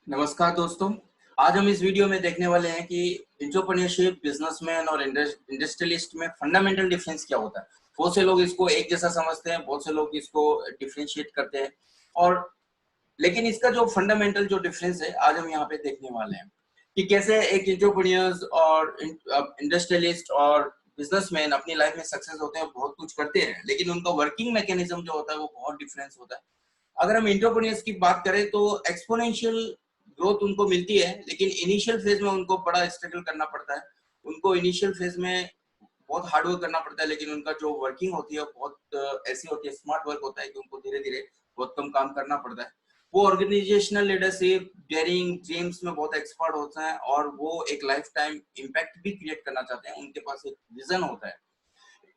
नमस्कार दोस्तों। आज हम इस वीडियो में देखने वाले हैं कि एंटरप्रेन्योरशिप, बिजनेसमैन और इंडस्ट्रियलिस्ट में फंडामेंटल डिफरेंस क्या होता है। बहुत से लोग इसको एक जैसा समझते हैं, बहुत से लोग इसको डिफरेंशिएट करते हैं और लेकिन इसका जो फंडामेंटल जो डिफरेंस है आज हम यहाँ पे देखने वाले हैं कि कैसे एक एंटरप्रेन्योर्स और इंडस्ट्रियलिस्ट और बिजनेसमैन अपनी लाइफ में सक्सेस होते हैं, बहुत कुछ करते हैं, लेकिन उनका वर्किंग मैकेनिज्म जो होता है वो बहुत डिफरेंस होता है। अगर हम एंटरप्रेन्योर्स की बात करें तो एक्सपोनेंशियल ग्रोथ उनको मिलती है, लेकिन इनिशियल फेज में उनको बड़ा स्ट्रगल करना पड़ता है। उनको इनिशियल फेज में बहुत हार्ड वर्क करना पड़ता है, लेकिन उनका जो वर्किंग होती है बहुत ऐसी होती है, स्मार्ट वर्क होता है कि उनको धीरे धीरे बहुत कम काम करना पड़ता है। वो ऑर्गेनाइजेशनल लीडरशिप, डेयरिंग, ड्रीम्स में बहुत एक्सपर्ट होते हैं और वो एक लाइफ टाइम इम्पैक्ट भी क्रिएट करना चाहते हैं। उनके पास एक विजन होता है।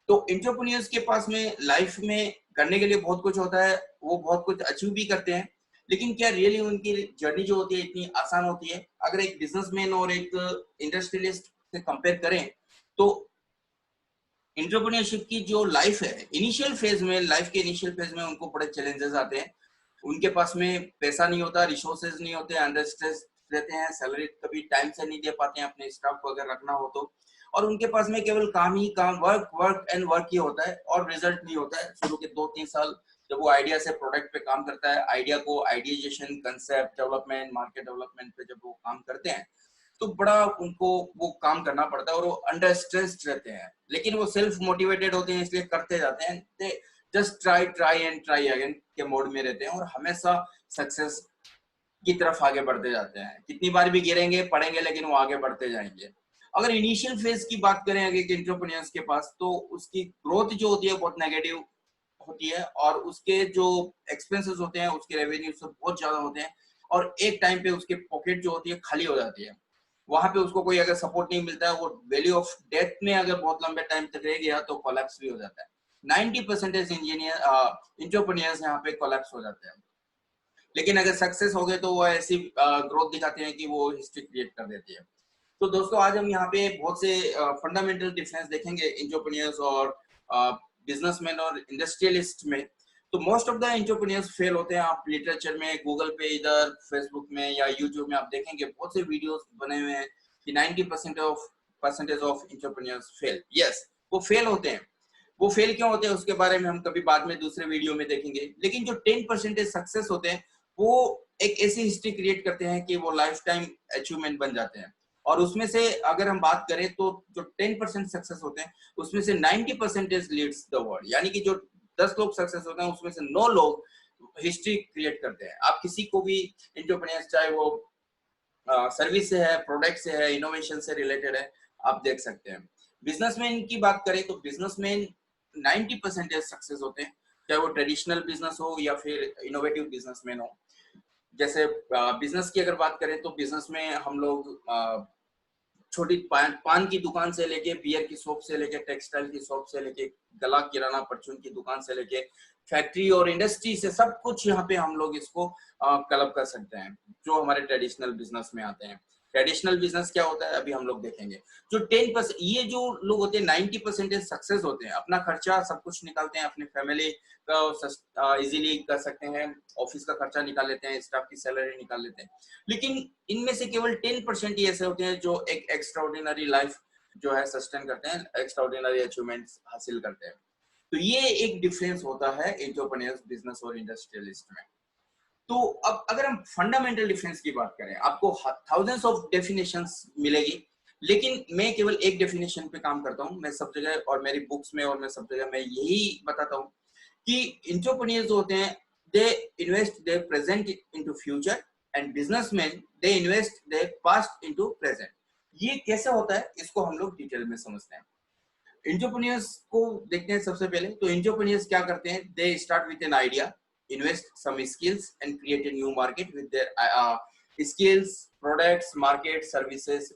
तो एंटरप्रेन्योर्स के पास में लाइफ में करने के लिए बहुत कुछ होता है, वो बहुत कुछ अचीव भी करते हैं, लेकिन क्या रियली उनकी जर्नी जो होती है इतनी आसान होती है? अगर एक बिजनेसमैन और एक इंडस्ट्रियलिस्ट से कंपेयर करें तो एंटरप्रेन्योरशिप की जो लाइफ है, इनिशियल फेज में, लाइफ के इनिशियल फेज में उनको बड़े चैलेंजेस आते हैं। उनके पास में पैसा नहीं होता, रिसोर्सेज नहीं होते, अंडर स्ट्रेस रहते हैं, सैलरी कभी टाइम से नहीं दे पाते हैं अपने स्टाफ को अगर रखना हो तो, और उनके पास में केवल काम ही काम, वर्क वर्क एंड वर्क ही होता है और रिजल्ट नहीं होता है। शुरू के 2-3 साल जब वो आइडिया से प्रोडक्ट पे काम करता है, आइडिया को आइडियाइजेशन, कंसेप्ट डेवलपमेंट, मार्केट डेवलपमेंट पे जब वो काम करते हैं तो बड़ा उनको वो काम करना पड़ता है और वो अंडर स्ट्रेस्ड रहते हैं, लेकिन वो सेल्फ मोटिवेटेड होते हैं, इसलिए करते जाते हैं। They just try try and try again के मोड में रहते हैं और हमेशा सक्सेस की तरफ आगे बढ़ते जाते हैं। कितनी बार भी गिरेंगे, पड़ेंगे, लेकिन वो आगे बढ़ते जाएंगे। अगर इनिशियल फेज की बात करें अगर एंटरप्रेन्योर्स के पास, तो उसकी ग्रोथ जो होती है बहुत नेगेटिव होती है और उसके जो एक्सपेंसेस होते हैं, उसके रेवेन्यू से बहुत ज्यादा होते हैं और एक टाइम पे उसके पॉकेट जो होती है खाली हो जाती है। वहां पे उसको कोई अगर सपोर्ट नहीं मिलता है, वो वैल्यू ऑफ डेथ में अगर बहुत लंबे टाइम तक रह गया तो कोलैप्स भी हो जाता है। 90% इंजीनियर इंटरप्रेन्योर्स यहाँ पे कोलैप्स हो जाते हैं, लेकिन अगर सक्सेस हो गए तो वो ऐसी ग्रोथ दिखाते हैं कि वो हिस्ट्री क्रिएट कर देती है। तो दोस्तों आज हम यहाँ पे बहुत से फंडामेंटल डिफरेंस देखेंगे एंटरप्रेन्योर्स और बिजनेसमैन और इंडस्ट्रियलिस्ट में। तो most of the entrepreneurs fail होते हैं। आप लिटरेचर में, गूगल पे, इधर फेसबुक में या यूट्यूब में आप देखेंगे बहुत से वीडियोस बने हुए हैं कि 90% ऑफ एंटरप्रेन्योर्स फेल। यस, वो फेल होते हैं। वो फेल क्यों होते हैं उसके बारे में हम कभी बाद में दूसरे वीडियो में देखेंगे, लेकिन जो 10% सक्सेस होते हैं वो एक ऐसी हिस्ट्री क्रिएट करते हैं कि वो लाइफ टाइम अचीवमेंट बन जाते हैं। और उसमें से अगर हम बात करें तो जो 10% सक्सेस होते हैं उसमें से 90% लीड्स द वर्ल्ड, यानी कि जो 10 लोग सक्सेस होते हैं उसमें से 9 लोग हिस्ट्री क्रिएट करते हैं। आप किसी को भी एंटरप्रेन्योर, चाहे वो सर्विस से है, प्रोडक्ट से है, इनोवेशन से रिलेटेड है, आप देख सकते हैं। बिजनेसमैन की बात करें तो बिजनेसमैन 90% सक्सेस होते हैं, चाहे वो ट्रेडिशनल बिजनेस हो या फिर इनोवेटिव बिजनेसमैन हो। जैसे बिजनेस की अगर बात करें तो बिजनेस में हम लोग छोटी पान की दुकान से लेके, बियर की शॉप से लेके, टेक्सटाइल की शॉप से लेके, गला किराना परचून की दुकान से लेके, फैक्ट्री और इंडस्ट्री से सब कुछ यहाँ पे हम लोग इसको क्लब कर सकते हैं, जो हमारे ट्रेडिशनल बिजनेस में आते हैं। ट्रेडिशनल बिजनेस क्या होता है अभी हम लोग देखेंगे। जो 10%, ये जो लोग होते हैं 90% सक्सेस होते हैं, अपना खर्चा सब कुछ निकालते हैं, अपने फैमिली का इजीली कर सकते हैं, ऑफिस का खर्चा निकाल लेते हैं, स्टाफ की सैलरी निकाल लेते हैं। लेकिन इनमें से केवल 10% ही ऐसे होते हैं जो एक एक्स्ट्राऑर्डिनरी लाइफ जो है सस्टेन करते हैं, एक्स्ट्राऑर्डिनरी अचीवमेंट्स हासिल करते हैं। तो ये एक डिफरेंस होता है एंटरप्रेन्योर्स, बिजनेस और इंडस्ट्रियलिस्ट में। तो अब अगर हम फंडामेंटल डिफरेंस की बात करें, आपको थाउजेंड्स ऑफ डेफिनेशंस मिलेगी, लेकिन मैं केवल एक डेफिनेशन पे काम करता हूँ। मैं सब जगह और मेरी बुक्स में और मैं सब जगह मैं यही बताता हूँ कि एंटरप्रेन्योर्स जो होते हैं, they invest their present into future and businessman they invest their past into present. ये कैसे होता है इसको हम लोग डिटेल में समझते हैं। एंटरप्रेन्योर्स को देखते हैं सबसे पहले। तो एंटरप्रेन्योर्स क्या करते हैं, they start with an idea, invest some skills and create a new market with their skills, products, market, services,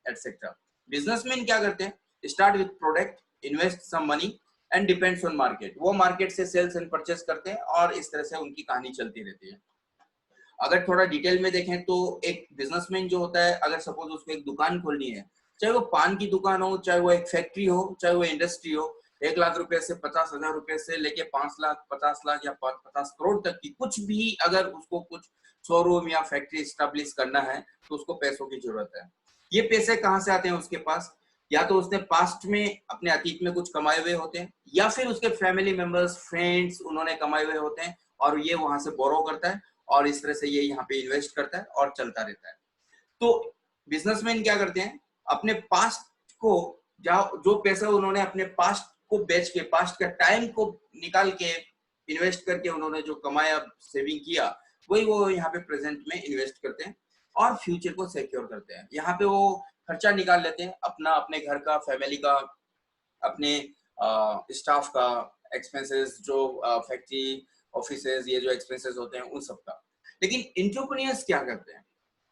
etc. Businessmen क्या करते हैं, start with product, invest some money and depends on market. वो market से sales and purchase करते हैं और इस तरह से उनकी कहानी चलती रहती है। अगर थोड़ा डिटेल में देखें तो एक बिजनेसमैन जो होता है, अगर सपोज उसको एक दुकान खोलनी है, चाहे वो पान की दुकान हो, चाहे वो एक फैक्ट्री हो, चाहे वो इंडस्ट्री हो, 1 लाख रुपए से 50,000 रुपए से लेके 5 लाख, 50 लाख या 50 करोड़ तक की कुछ भी अगर उसको कुछ शोरूम या फैक्ट्री स्टैब्लिश करना है तो उसको पैसों की जरूरत है। ये पैसे कहाँ से आते हैं उसके पास? या तो उसने पास्ट में अपने अतीत में कुछ कमाए हुए होते हैं, या फिर उसके फैमिली मेंबर्स फ्रेंड्स उन्होंने कमाए हुए होते हैं और ये वहां से बोरो करता है और इस तरह से ये यहाँ पे इन्वेस्ट करता है और चलता रहता है। तो बिजनेसमैन क्या करते हैं, अपने पास्ट को, जो पैसा उन्होंने अपने पास्ट को बेच के, पास्ट का टाइम को निकाल के इन्वेस्ट करके उन्होंने जो कमाया सेविंग किया, वही वो यहाँ पे प्रेजेंट में इन्वेस्ट करते हैं और फ्यूचर को सिक्योर करते हैं। यहाँ पे वो खर्चा निकाल लेते हैं अपना, अपने घर का, फैमिली का, अपने स्टाफ का एक्सपेंसेस, जो फैक्ट्री ऑफिसेज ये जो एक्सपेंसेस होते हैं उन सब का। लेकिन एंटरप्रेन्योर्स क्या करते हैं?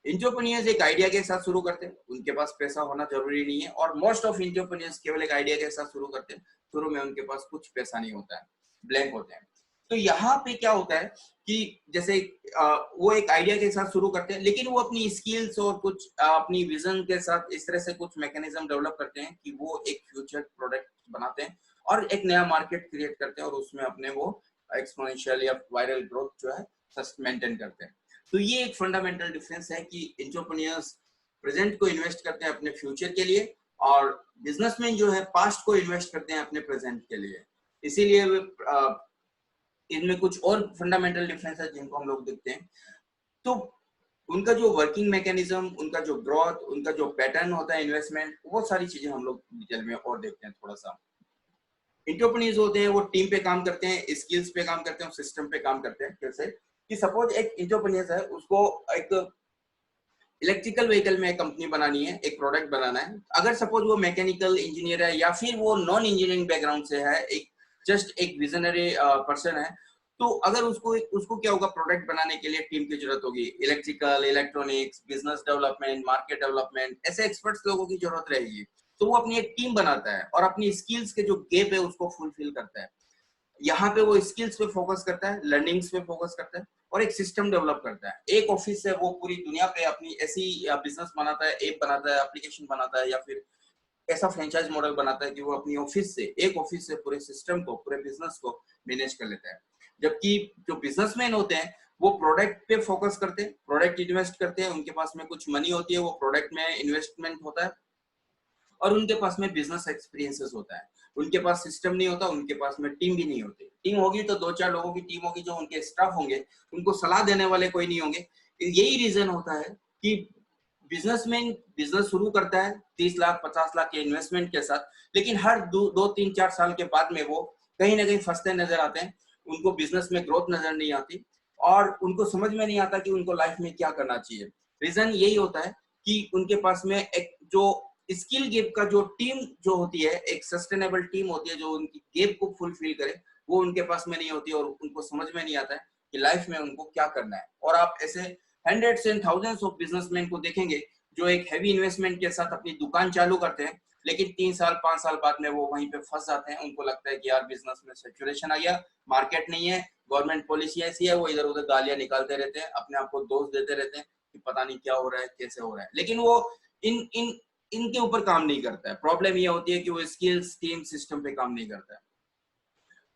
एंटरप्रेन्योर्स एक आइडिया के साथ शुरू करते हैं, उनके पास पैसा होना जरूरी नहीं है, और मोस्ट ऑफ एंटरप्रेन्योर्स केवल एक आइडिया के साथ शुरू करते हैं, शुरू में उनके पास कुछ पैसा नहीं होता है, ब्लैंक होते हैं। तो यहाँ पे क्या होता है कि जैसे वो एक आइडिया के साथ शुरू करते हैं, लेकिन वो अपनी स्किल्स और कुछ अपनी विजन के साथ इस तरह से कुछ मैकेनिज्म डेवलप करते हैं कि वो एक फ्यूचर प्रोडक्ट बनाते हैं और एक नया मार्केट क्रिएट करते हैं और उसमें अपने वो एक्सपोनेंशियल या वायरल ग्रोथ जो है मेंटेन करते हैं। तो ये एक फंडामेंटल डिफरेंस है कि एंटरप्रेन्योर्स प्रेजेंट को इन्वेस्ट करते हैं अपने फ्यूचर के लिए, और बिजनेसमैन जो है पास्ट को इन्वेस्ट करते हैं अपने प्रेजेंट के लिए। इसीलिए इनमें कुछ और फंडामेंटल डिफरेंस है जिनको हम लोग देखते हैं। तो उनका जो वर्किंग मैकेनिज्म, उनका जो ग्रोथ, उनका जो पैटर्न होता है इन्वेस्टमेंट, वो सारी चीजें हम लोग डिटेल में और देखते हैं थोड़ा सा। एंटरप्रेन्योर्स होते हैं वो टीम पे काम करते हैं, स्किल्स पे काम करते हैं, सिस्टम पे काम करते हैं। कैसे कि सपोज एक एंटरप्रेन्योर है, उसको एक इलेक्ट्रिकल व्हीकल में कंपनी बनानी है, एक प्रोडक्ट बनाना है। अगर सपोज वो मैकेनिकल इंजीनियर है या फिर वो नॉन इंजीनियरिंग बैकग्राउंड से है, एक जस्ट एक विजनरी पर्सन है, तो अगर उसको क्या होगा, प्रोडक्ट बनाने के लिए टीम की जरूरत होगी, electrical, electronics, business development, market development, ऐसे एक्सपर्ट्स लोगों की जरूरत रहेगी। तो वो अपनी एक टीम बनाता है और अपनी स्किल्स के जो गैप है उसको फुलफिल करता है। यहाँ पे वो स्किल्स पे फोकस करता है, लर्निंग्स पे फोकस करता है और एक सिस्टम डेवलप करता है। एक ऑफिस से वो पूरी दुनिया पे अपनी ऐसी बिजनेस बनाता है, ऐप बनाता है, एप्लीकेशन बनाता है, या फिर ऐसा फ्रेंचाइज मॉडल बनाता है कि वो अपनी ऑफिस से, एक ऑफिस से पूरे सिस्टम को, पूरे बिजनेस को मैनेज कर लेता है। जबकि जो बिजनेसमैन होते हैं वो प्रोडक्ट पे फोकस करते हैं, प्रोडक्ट इन्वेस्ट करते हैं, उनके पास में कुछ मनी होती है, वो प्रोडक्ट में इन्वेस्टमेंट होता है और उनके पास में बिजनेस एक्सपीरियंसेस होता है। उनके पास सिस्टम नहीं होता, उनके पास में टीम भी नहीं होती। टीम होगी तो 2-4 लोगों की टीम होगी जो उनके स्टाफ होंगे, उनको सलाह देने वाले कोई नहीं होंगे। यही रीजन होता है कि बिजनेसमैन बिजनेस शुरू करता है 30 लाख 50 लाख के इन्वेस्टमेंट के साथ, लेकिन हर 2-3-4 साल के बाद में वो कहीं ना कहीं फंसते नजर आते हैं। उनको बिजनेस में ग्रोथ नजर नहीं आती और उनको समझ में नहीं आता कि उनको लाइफ में क्या करना चाहिए। रीजन यही होता है कि उनके पास में एक जो स्किल गैप का जो टीम जो होती है, एक सस्टेनेबल टीम होती है जो उनकी गैप को फुलफिल करे, वो उनके पास में नहीं होती और उनको समझ में नहीं आता है कि लाइफ में उनको क्या करना है। और आप ऐसे hundreds and thousands of businessman को देखेंगे जो एक हैवी इन्वेस्टमेंट के साथ अपनी दुकान चालू करते हैं, लेकिन 3 साल 5 साल बाद में वो वहीं पे फंस जाते हैं। उनको लगता है कि यार बिजनेस में सेचुरेशन आ गया, मार्केट नहीं है, गवर्नमेंट पॉलिसी ऐसी है, वो इधर उधर गालियां निकालते रहते हैं, अपने आप को दोष देते रहते हैं कि पता नहीं क्या हो रहा है, कैसे हो रहा है, लेकिन वो इन इन इनके ऊपर काम नहीं करता है। प्रॉब्लम ये होती है कि वो स्किल्स टीम सिस्टम पे काम नहीं करता है।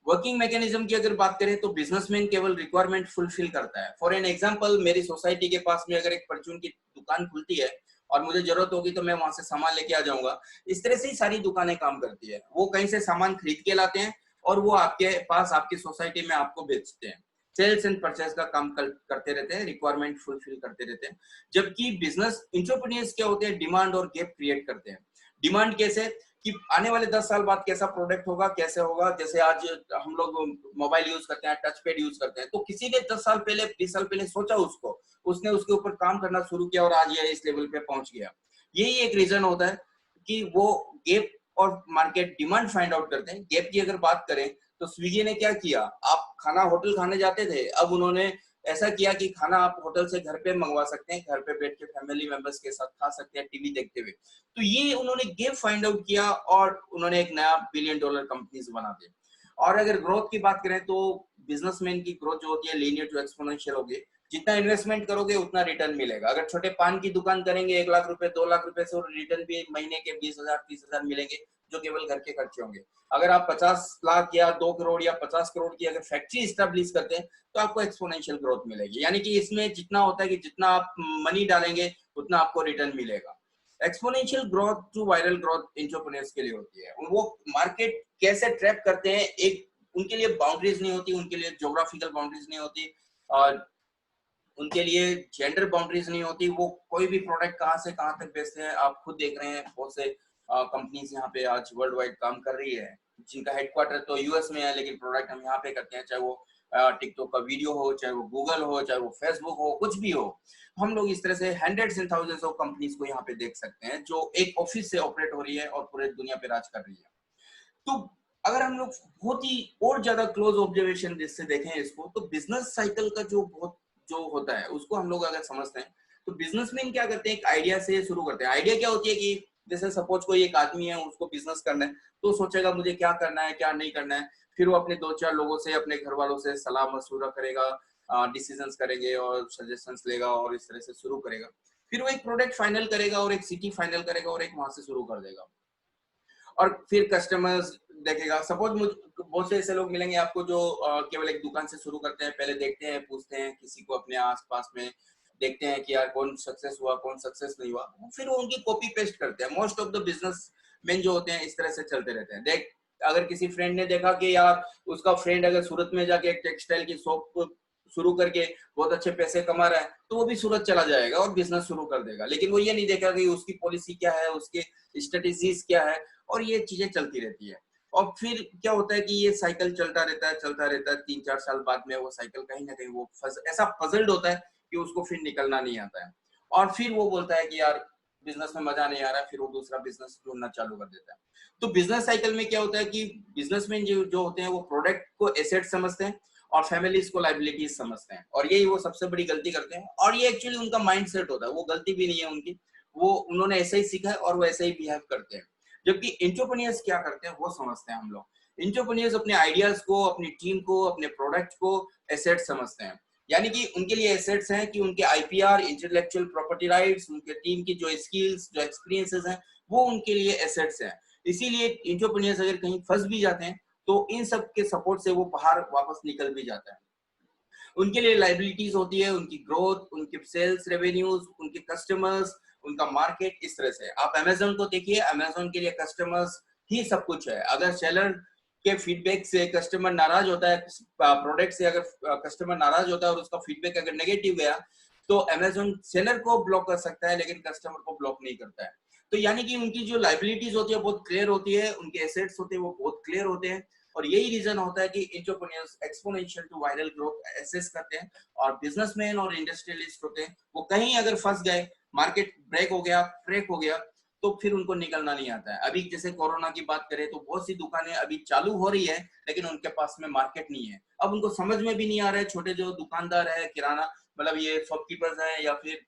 वर्किंग मैकेनिज्म की अगर बात करें तो बिजनेसमैन केवल रिक्वायरमेंट फुलफिल करता है। फॉर एन एग्जांपल, मेरी सोसाइटी के पास में अगर एक परचून की दुकान खुलती है और मुझे जरूरत होगी तो मैं वहां से सामान लेके आ जाऊंगा। इस तरह से ही सारी दुकानें काम करती है। वो कहीं से सामान खरीद के लाते हैं और वो आपके पास, आपकी सोसाइटी में आपको बेचते हैं। सेल्स एंड परचेज का काम करते रहते हैं, रिक्वायरमेंट फुलफिल करते रहते हैं। जबकि बिजनेस एंटरप्रेन्योर्स क्या होते हैं, डिमांड और गैप क्रिएट करते हैं। डिमांड कैसे कि आने वाले 10 साल बाद कैसा प्रोडक्ट होगा, कैसे होगा। जैसे आज हम लोग मोबाइल यूज करते हैं, टच पैड यूज करते हैं, तो किसी ने 10 साल पहले 20 साल पहले सोचा उसको, उसने उसके ऊपर काम करना शुरू किया और आज ये इस लेवल पे पहुंच गया। यही एक रीजन होता है कि वो गैप और मार्केट डिमांड फाइंड आउट करते हैं। गैप की अगर बात करें तो स्विगी ने क्या किया, आप खाना होटल खाने जाते थे, अब उन्होंने ऐसा किया कि खाना आप होटल से घर पे मंगवा सकते हैं, घर पे बैठ के फैमिली मेंबर्स के साथ खा सकते हैं टीवी देखते हुए। तो ये उन्होंने गैप फाइंड आउट किया और उन्होंने एक नया $1 बिलियन कंपनीज बना दी। और अगर ग्रोथ की बात करें तो बिजनेसमैन की ग्रोथ जो होती है लीनियर टू एक्सपोनेंशियल होगी। जितना इन्वेस्टमेंट करोगे उतना रिटर्न मिलेगा। अगर छोटे पान की दुकान करेंगे 1 लाख रुपए 2 लाख रुपए से, और रिटर्न भी महीने के 20,000 30,000 मिलेंगे, जो केवल घर के खर्चे होंगे। अगर आप 50 लाख या 2 करोड़ या 50 करोड़ की अगर फैक्ट्री इस्टेब्लिश करते हैं तो आपको एक्सपोनेंशियल ग्रोथ मिलेगी। यानी कि इसमें जितना होता है कि जितना आप मनी डालेंगे उतना आपको रिटर्न मिलेगा। Exponential growth to viral growth entrepreneurs के लिए होती है। वो मार्केट कैसे ट्रैप करते हैं, एक उनके लिए बाउंड्रीज नहीं होती, उनके लिए ज्योग्राफिकल बाउंड्रीज नहीं होती, और उनके लिए जेंडर बाउंड्रीज नहीं होती। वो कोई भी प्रोडक्ट कहाँ से कहाँ तक बेचते हैं, आप खुद देख रहे हैं। बहुत से कंपनीज यहाँ पे आज वर्ल्ड वाइड काम कर रही है, जिनका हेडक्वार्टर तो यूएस में है, लेकिन प्रोडक्ट हम यहाँ पे करते हैं। चाहे वो टिकटॉक का वीडियो हो, चाहे वो गूगल हो, चाहे वो फेसबुक हो, कुछ भी हो। हम लोग इस तरह से hundreds and thousands of companies को यहाँ पे देख सकते हैं, जो एक ऑफिस से ऑपरेट हो रही है और पूरे दुनिया पे राज कर रही है। तो अगर हम लोग बहुत ही और ज्यादा क्लोज ऑब्जर्वेशन जिससे देखें इसको, तो बिजनेस साइकिल का जो होता है उसको हम लोग अगर समझते हैं, तो बिजनेसमैन क्या करते हैं, एक आइडिया से शुरू करते हैं। आइडिया क्या होती है कि जैसे सपोज कोई एक आदमी है, उसको बिजनेस करना है, तो सोचेगा मुझे क्या करना है, क्या नहीं करना है। फिर वो अपने 2-4 लोगों से, अपने घर वालों से सलाह मशवरा करेगा, डिसीजंस करेंगे और सजेशंस लेगा और इस तरह से शुरू करेगा। फिर वो एक प्रोडक्ट फाइनल करेगा और एक सिटी फाइनल करेगा और एक वहां से शुरू कर देगा। और फिर कस्टमर्स देखेगा। सपोज मुझ बहुत से ऐसे लोग मिलेंगे आपको जो केवल एक दुकान से शुरू करते हैं, पहले देखते हैं, पूछते हैं किसी को अपने आसपास में, देखते हैं कि यार कौन सक्सेस हुआ, कौन सक्सेस नहीं हुआ, फिर वो उनकी कॉपी पेस्ट करते हैं। Most of the business man जो होते हैं इस तरह से चलते रहते हैं। देख, अगर किसी फ्रेंड ने देखा कि यार उसका फ्रेंड अगर सूरत में जाके एक टेक्सटाइल की शॉप शुरू करके बहुत अच्छे पैसे कमा रहा है, तो वो भी सूरत चला जाएगा और बिजनेस शुरू कर देगा। लेकिन वो ये नहीं देखा कि उसकी पॉलिसी क्या है, उसके स्ट्रेटेजीज क्या है, और ये चीजें चलती रहती है। और फिर क्या होता है कि ये साइकिल चलता रहता है, चलता रहता है। 3-4 साल बाद में वो साइकिल कहीं ना कहीं वो ऐसा पजल्ड होता है कि उसको फिर निकलना नहीं आता है, और फिर वो बोलता है कि यार बिजनेस में मजा नहीं आ रहा है, फिर वो दूसरा बिजनेस ढूंढना चालू कर देता है। तो बिजनेस साइकिल में क्या होता है कि बिजनेसमैन जो होते हैं वो प्रोडक्ट को एसेट समझते हैं और फैमिलीज को लाइबिलिटीज समझते हैं, और यही वो सबसे बड़ी गलती करते हैं। और ये एक्चुअली उनका माइंड सेट होता है, वो गलती भी नहीं है उनकी, वो उन्होंने ऐसे ही सीखा है और वो ऐसे ही बिहेव करते हैं। जबकि एंटरप्रेन्योर्स क्या करते हैं वो समझते हैं हम लोग। एंटरप्रेन्योर्स अपने आइडियाज को, अपनी टीम को, अपने प्रोडक्ट को एसेट समझते हैं। यानी कि उनके लिए एसेट्स हैं कि उनके आईपीआर, इंटेलेक्चुअल प्रॉपर्टी राइट्स, उनके टीम की जो स्किल्स, जो एक्सपीरियंसेस हैं, वो उनके लिए एसेट्स हैं। इसीलिए एंटरप्रेन्योर्स अगर कहीं फंस भी जाते हैं तो इन सब के सपोर्ट से वो बाहर वापस निकल भी जाता है। उनके लिए लाइबिलिटीज होती है, उनकी ग्रोथ, उनके सेल्स रेवेन्यूज, उनके कस्टमर्स, उनका मार्केट। इस तरह से आप अमेज़न को देखिए, अमेज़न के लिए कस्टमर्स ही सब कुछ है। अगर सेलर के फीडबैक से कस्टमर नाराज होता है, प्रोडक्ट से अगर कस्टमर नाराज होता है और उसका फीडबैक अगर नेगेटिव गया, तो अमेज़न सेलर को ब्लॉक कर सकता है लेकिन कस्टमर को ब्लॉक नहीं करता है। तो यानी कि उनकी जो लाइबिलिटीज होती है बहुत क्लियर होती है, उनके एसेट्स होते हैं वो बहुत क्लियर होते हैं। और यही रीजन होता है कि entrepreneurs exponential to viral growth assess करते हैं। और बिजनेसमैन और इंडस्ट्रियलिस्ट होते हैं, वो कहीं अगर फंस गए, मार्केट ब्रेक हो गया, क्रैक हो गया, तो फिर उनको निकलना नहीं आता है। अभी जैसे कोरोना की बात करें तो बहुत सी दुकानें अभी चालू हो रही है, लेकिन उनके पास में मार्केट नहीं है। अब उनको समझ में भी नहीं आ रहा है, छोटे जो दुकानदार है, किराना मतलब ये शॉपकीपर्स हैं या फिर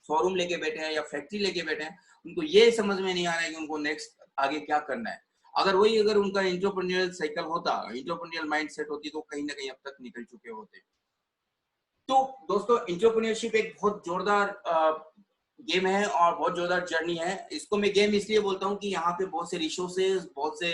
शोरूम लेके बैठे हैं या फैक्ट्री लेके बैठे हैं, उनको ये समझ में नहीं आ रहा है कि उनको नेक्स्ट आगे क्या करना है। अगर उनका एंटरप्रेन्योरियल साइकिल होता, एंटरप्रेन्योरियल माइंडसेट होती, तो कहीं ना कहीं अब तक निकल चुके होते। तो दोस्तों, एंटरप्रेन्योरशिप एक बहुत जोरदार गेम है और बहुत जोरदार जर्नी है। इसको मैं गेम इसलिए बोलता हूँ कि यहाँ पे बहुत से रिसोर्सेज, बहुत से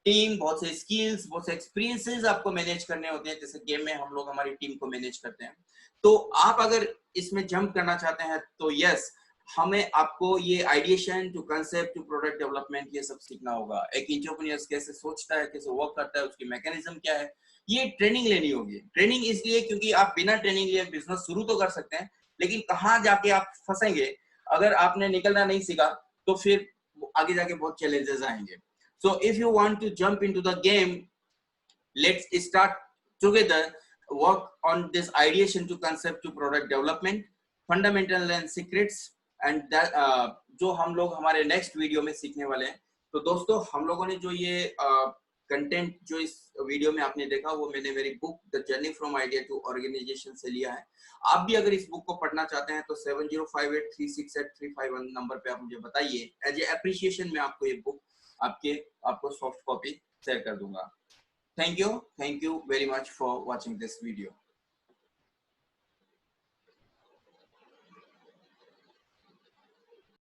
टीम, बहुत से स्किल्स, बहुत से एक्सपीरियंसेस आपको मैनेज करने होते हैं। जैसे गेम में हम लोग हमारी टीम को मैनेज करते हैं। तो आप अगर इसमें जंप करना चाहते हैं तो यस, हमें आपको ये ideation to concept to product development ये सब सीखना होगा। एक एंटरप्रेन्योर कैसे सोचता है, कैसे वर्क करता है, उसकी मैकेनिज्म क्या है, ये ट्रेनिंग लेनी होगी। ट्रेनिंग इसलिए क्योंकि आप बिना ट्रेनिंग लिए बिजनेस शुरू तो कर सकते हैं, लेकिन कहाँ जाके आप फंसेंगे अगर आपने निकलना नहीं सीखा, तो फिर आगे जाके बहुत चैलेंजेस आएंगे। So if you want to jump into the game, let's start together, work on this ideation to concept to product development, fundamental and secrets, and that जो हम लोग हमारे नेक्स्ट वीडियो में सीखने वाले हैं। तो दोस्तों, हम लोगों ने जो ये कंटेंट जो इस वीडियो में आपने देखा, वो मैंने मेरी book the journey from idea to organisation से लिया है। आप भी अगर इस बुक को पढ़ना चाहते हैं तो 7058368351 नंबर पे आप मुझे बताइए। एज ए अप्रिशिएशन मैं आपको ये बुक आपको सॉफ्ट कॉपी शेयर कर दूंगा। Thank you very much for watching this video.